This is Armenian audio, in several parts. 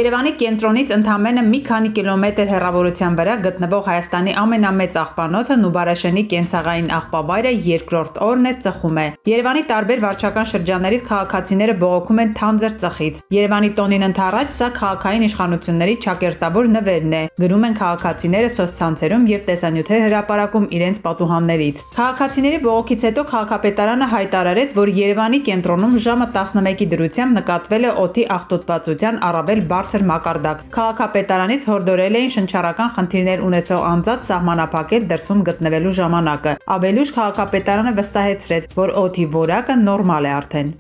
Երևանի կենտրոնից ընդամենը մի քանի կիլոմետր հեռավորության վրա գտնվող Հայաստանի ամենամեծ աղբանոցը Նուբարաշենի կենցաղային աղբավայրը երկրորդ օրն է ծխում է։ Երևանի տարբեր վարչական շրջաններից քաղաքացիները բողոքում են թանձր ծխից։ Երևանի տոնին ընդառաջ սա քաղաքային իշխանությունների ճակերտավոր նվերն է, գրում են քաղաքացիները սոցցանցերում եւ տեսանյութեր հրապարակում իրենց պատուհաններից։ Քաղաքացիների բողոքից հետո քաղաքապետարանը հայտարարեց, որ Երևանի կենտրոնում ժամը 11-ի դրությամբ նկատվել է օդի աղտոտվածության առավել բարձր մակարդակ։ Քաղաքապետարանից հորդորել էին շնչառական խնդիրներ ունեցող անձանց սահմանափակել դրսում գտնվելու ժամանակը։ Ավելի ուշ քաղաքապետարանը վստահեցրեց, որ օդի որակը նորմալ է արդեն։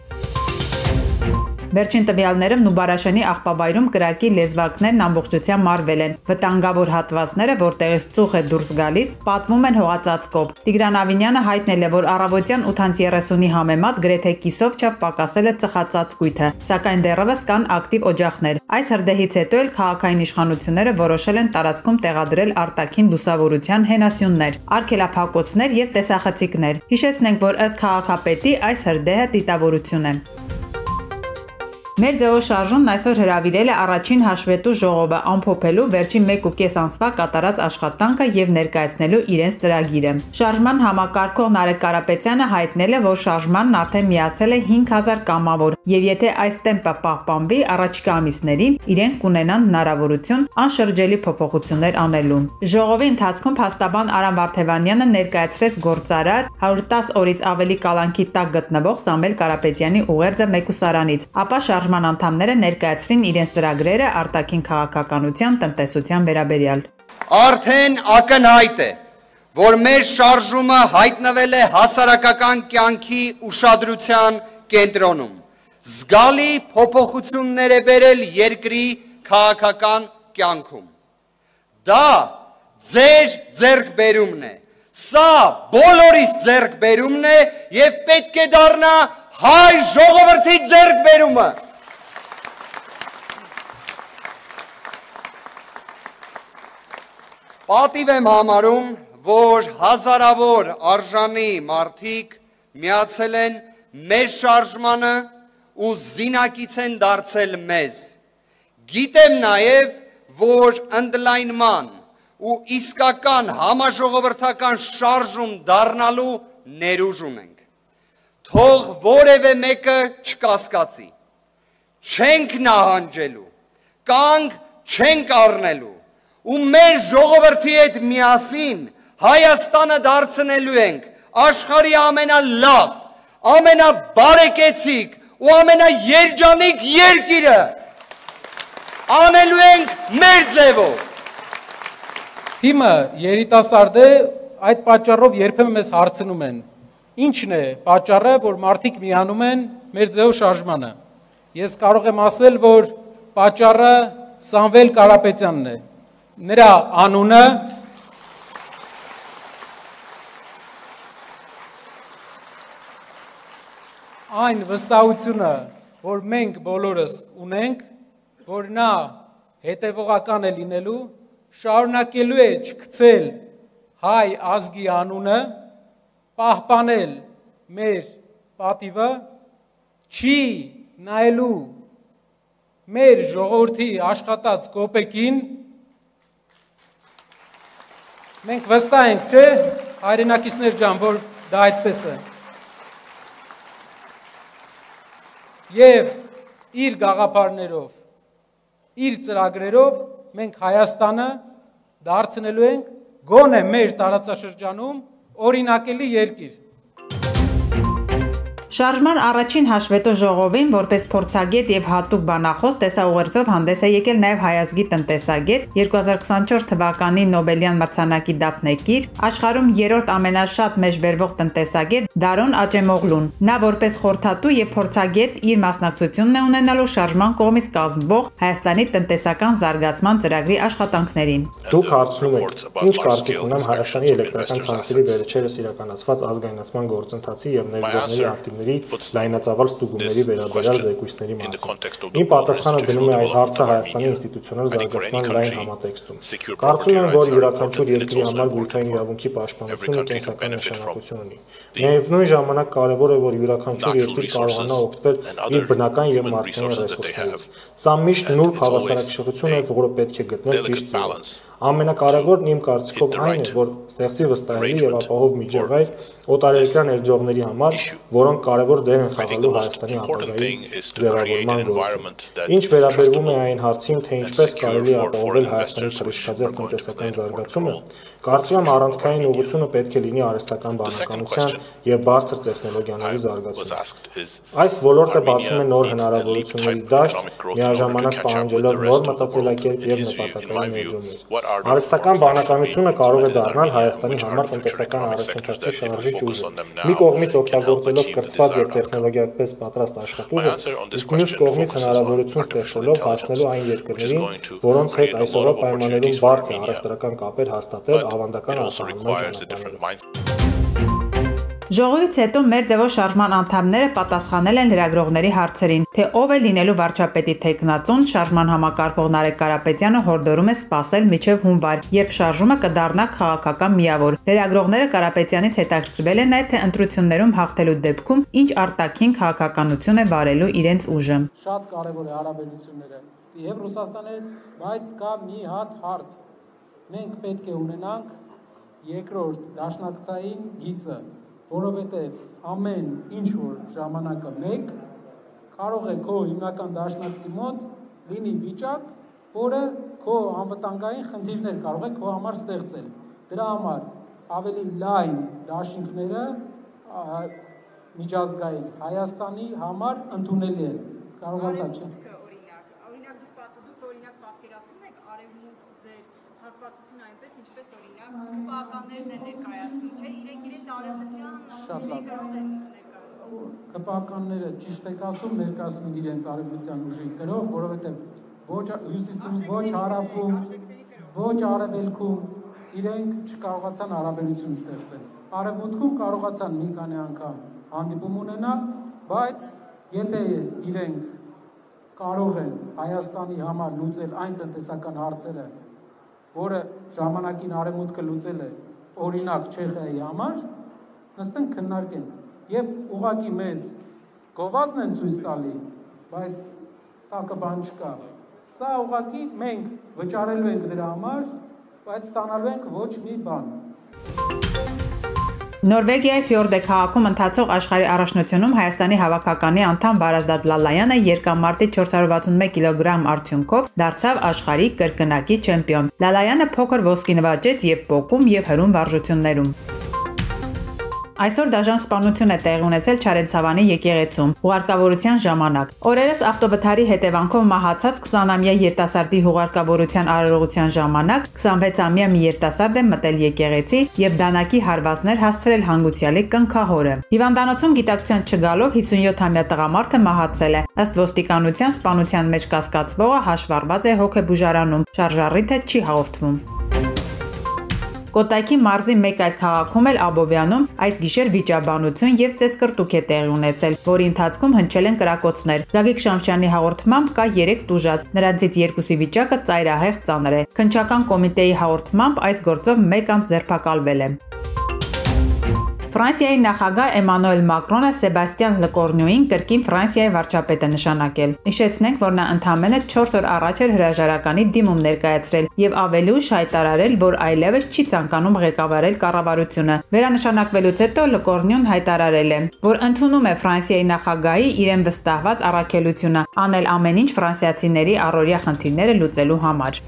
Վերջին տվյալներով Նուբարաշենի աղբավայրում կրակի լեզվակներն ամբողջությամբ մարվել են։ Վտանգավոր հատվածները, որտեղից ծուխ է դուրս գալիս, պատվում են հողածածկով։ Տիգրան Ավինյանը հայտնել է, որ առավոտյան 8:30-ի համեմատ գրեթե կիսով չափ պակասել է ծխածածկույթը, սակայն դեռևս կան ակտիվ օջախներ։ Այս հրդեհից հետո էլ քաղաքային իշխանությունները որոշել են տարածքում տեղադրել արտաքին լուսավորության հենասյուններ, արգելափակոցներ եւ տեսախցիկներ։ Հիշեցնենք, որ ըստ քաղաքապետի այս հրդեհը դիտավորություն է։ Մեր ձեւով շարժումն այսօր հրավիրել է առաջին հաշվետու ժողովը ամփոփելու վերջին 1.5 ամսվա կատարած աշխատանքը եւ ներկայացնելու իրենց ծրագիրը։ Շարժման համակարգող Նարեկ Կարապետյանը հայտնել է, որ շարժմանն արդեն միացել է 5000 կամավոր եւ եթե այս տեմպը պահպանվի, առաջիկա ամիսներին իրենք կունենան հնարավորություն անշրջելի փոփոխություններ անելու։ Ժողովի ընթացքում փաստաբան Արամ Վարդևանյանը ներկայացրեց գործարար 110 օրից ավելի կալանքի տակ գտնվող Սամվել Կարապետյանի ուղերձը մեկուսարանից, ապա շարժման անդամները ներկայացրին իրենց ծրագրերը արտաքին քաղաքականության, տնտեսության վերաբերյալ։ Արդեն ակնհայտ է, որ մեր շարժումը հայտնվել է հասարակական կյանքի ուշադրության կենտրոնում։ Զգալի փոփոխություններ է բերել երկրի քաղաքական կյանքում։ Դա ձեր ձեռքբերումն է։ Սա բոլորիս ձեռքբերումն է եւ պետք է դառնա հայ ժողովրդի ձեռքբերումը։ Պատիվ եմ համարում, որ հազարավոր արժանի մարդիկ միացել են մեր շարժմանը ու զինակից են դարձել մեզ։ Գիտեմ նաև, որ ընդլայնման ու իսկական համաժողովրդական շարժում դառնալու ներուժ ունենք։ Թող որևէ մեկը չկասկածի։ Չենք նահանջելու, կանգ չենք առնելու։ Ու մեր ժողովրդի հետ միասին Հայաստանը դարձնելու ենք աշխարհի ամենալավ, ամենաբարեկեցիկ ու ամենաերջանիկ երկիրը։ Անելու ենք մեր ձևով։ Թիմը երիտասարդ է, այդ պատճառով երբեմն մեզ հարցնում են. Ինչն է պատճառը, որ մարդիկ միանում են մեր ձևով շարժմանը։ Ես կարող եմ ասել, որ պատճառը Սամվել Կարապետյանն է։ Նրա անունը այն վստահությունը, որ մենք բոլորս ունենք, որ նա հետևողական է լինելու, շարունակելու է չգցել հայ ազգի անունը, պահպանել մեր պատիվը, չի նայելու մեր ժողովրդի աշխատած կոպեկին։ Մենք վստահ ենք, չէ, հայրենակիցներ ջան, որ դա այդպես է։ Եվ իր գաղափարներով, իր ծրագրերով մենք Հայաստանը դարձնելու ենք գոնե մեր տարածաշրջանում օրինակելի երկիր։ Շարժման առաջին հաշվետու ժողովին որպես փորձագետ եւ հատուկ բանախոս տեսաուղերձով հանդես է եկել նաեւ հայազգի տնտեսագետ 2024 թվականի Նոբելյան մրցանակի դափնեկիր, աշխարհում երրորդ ամենաշատ մեջբերվող տնտեսագետ Դարոն Աճեմօղլուն։ Նա որպես խորհրդատու եւ փորձագետ իր մասնակցությունն է ունենալու շարժման կողմից կազմվող Հայաստանի տնտեսական զարգացման ծրագրի աշխատանքներին։ Դուք հարցնում եք, ինչ կարծիք ունեմ Հայաստանի էլեկտրական ցանցերի վերջերս իրականացված ազգայնացման գործընթացի եւ ներդրումների ակտիվների կառույցների լայնածավալ ստուգումների վերաբերյալ զեկույցների մասին։ Իմ պատասխանը դնում է այս հարցը Հայաստանի ինստիտուցիոնալ զարգացման լայն համատեքստում։ Կարծում եմ, որ յուրաքանչյուր երկրի համար գույքային իրավունքի պաշտպանությունը կենսական նշանակություն ունի։ Միևնույն ժամանակ կարևոր է, որ յուրաքանչյուր երկիր կարողանա օգտվել իր բնական եւ մարդկային ռեսուրսներից։ Սա միշտ նուրբ հավասարակշռություն է, որը պետք է գտնել ճիշտ ձևով։ Ամենակարևորն իմ կարծիքով այն է, որ ստեղծի վստահելի եւ ապահով միջավայր օտարերկրյա ներդրողների համար, որոնք կարևոր դեր են խաղալու Հայաստանի ապագայի ձևավորման գործում։ Ինչ վերաբերվում է այն հարցին, թե ինչպես կարելի է ապահովել Հայաստանի թռիչքաձև տնտեսական զարգացումը, կարծում եմ առանցքային ուղղությունը պետք է լինի արհեստական բանականության եւ բարձր տեխնոլոգիաների զարգացումը։ Այս ոլորտը բացում է նոր հնարավորությունների դաշտ, միաժամանակ պահանջելով նոր մտածելակերպ եւ նպատակային ներդրումներ։ Արհեստական բանականությունը կարող է դառնալ Հայաստանի համար տնտեսական առաջընթացի շարժիչ ուժը։ Մի կողմից օգտագործելով կրթված եւ տեխնոլոգիապես պատրաստ աշխատուժը, իսկ մյուս կողմից հնարավորություն ստեղծելով հասնելու այն երկրներին, որոնց հետ այսօրվա պայմաններում բարդ է առևտրական կապեր հաստատել ավանդական արտահանման ճանապարհներով։ Ժողովից հետո մեր ձևով շարժման անդամները պատասխանել են լրագրողների հարցերին, թե ով է լինելու վարչապետի թեկնածուն, շարժման համակարգող Նարեկ Կարապետյանը հորդորում է սպասել մինչև հունվար, երբ շարժումը կդառնա քաղաքական միավոր։ Լրագրողները Կարապետյանից հետաքրքրվել են նաև, թե ընտրություններում հաղթելու դեպքում ինչ արտաքին քաղաքականություն է վարելու իրենց ուժը։ Շատ կարևոր է հարաբերությունները եւ Ռուսաստանի հետ, բայց կա մի հատ հարց։ Մենք պետք է ունենանք երկրորդ դաշնակցային գիծը, որովհետև ամեն ինչ որ ժամանակը մեկ կարող է քո հիմնական դաշնակցի մոտ լինի վիճակ, որը քո անվտանգային խնդիրներ կարող է քո համար ստեղծել։ Դրա համար ավելի լայն դաշինքները միջազգային Հայաստանի համար ընդունելի են։ Կարողացա չէ։ Օրինակ պատկերացնում եք արևմուտք ձեր հատվածությունը այնպես, ինչպես օրինակ ԿՊԱ-ականներն են ներկայացնում, չէ՞, իրենց արևմտյան ԿՊԱ-ականները ճիշտ եք ասում, ներկայացնում են իրենց արևմտյան ուժի կրով, որովհետև ոչ հյուսիսում, ոչ հարավում, ոչ արևելքում իրենք չկարողացան հարաբերություն ստեղծել։ Արևմուտքում կարողացան մի քանի անգամ հանդիպում ունենալ, բայց եթե իրենք կարող են Հայաստանի համար լուծել այն տնտեսական հարցերը, որը ժամանակին արևմուտքը լուծել է, օրինակ Չեխիայի համար, նստենք քննարկենք եւ ուղղակի մեզ գովազդն են ցույց տալի, բայց տակը բան չկա։ Սա ուղղակի մենք վճարելու ենք դրա համար, բայց ստանալու ենք ոչ մի բան։ Նորվեգիայի Ֆյորդե քաղաքում ընթացող աշխարհի առաջնությունում Հայաստանի հավաքականի անդամ Վարազդատ Լալայանը երկամարտի 461 կիլոգրամ արդյունքով դարձավ աշխարհի կրկնակի չեմպիոն։ Լալայանը փոքր ոսկի նվաճեց եւ պոկում եւ հրում վարժություններում։ Այսօր դաժան սպանություն է տեղի ունեցել Չարենցավանի եկեղեցում հուղարկավորության ժամանակ։ Օրերս ավտովթարի հետևանքով մահացած 20-ամյա երիտասարդի հուղարկավորության արարողության ժամանակ 26-ամյա մի երիտասարդ է մտել եկեղեցի եւ դանակի հարվածներ հասցրել հանգուցյալի կնքահորը։ Հիվանդանոցում գիտակցության չգալով 57-ամյա տղամարդը մահացել է։ Ըստ ոստիկանության սպանության մեջ կասկածվողը հաշվառված է հոգեբուժարանում, շարժառիթը չի հաղորդվում։ Կոտայքի մարզի մեկ այլ քաղաքում էլ Աբովյանում այս գիշեր վիճաբանություն եւ ծեծկռտուք է տեղի ունեցել, որի ընթացքում հնչել են կրակոցներ։ Գագիկ Շամշյանի հաղորդմամբ կա 3 տուժած, նրանցից 2-ի վիճակը ծայրահեղ ծանր է։ Քննչական կոմիտեի հաղորդմամբ այս գործով 1 անձ ձերբակալվել է։ Ֆրանսիայի նախագահ Էմանուել Մակրոնը Սեբաստիան Լկորնյուին կրկին Ֆրանսիայի վարչապետ է նշանակել։ Հիշեցնենք, որ նա ընդամենը 4 օր առաջ էր հրաժարականի դիմում ներկայացրել եւ ավելի ուշ հայտարարել, որ այլևս չի ցանկանում ղեկավարել կառավարությունը։ Վերանշանակվելուց հետո Լկորնյուն հայտարարել է, որ ընդունում է Ֆրանսիայի նախագահի իրեն վստահված առաքելությունը անել ամեն ինչ ֆրանսիացիների առօրյա խնդիրները լուծելու համար։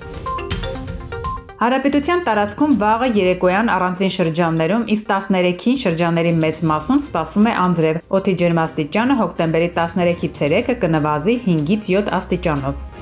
Հարաբերության տարածքում վաղը երեկոյան առանձին շրջաններում, իսկ 13-ին շրջանների մեծ մասում սպասվում է անձրև։ Օդի ջերմաստիճանը հոկտեմբերի 13-ից 3-ը կնվազի 5-ից 7 աստիճանով։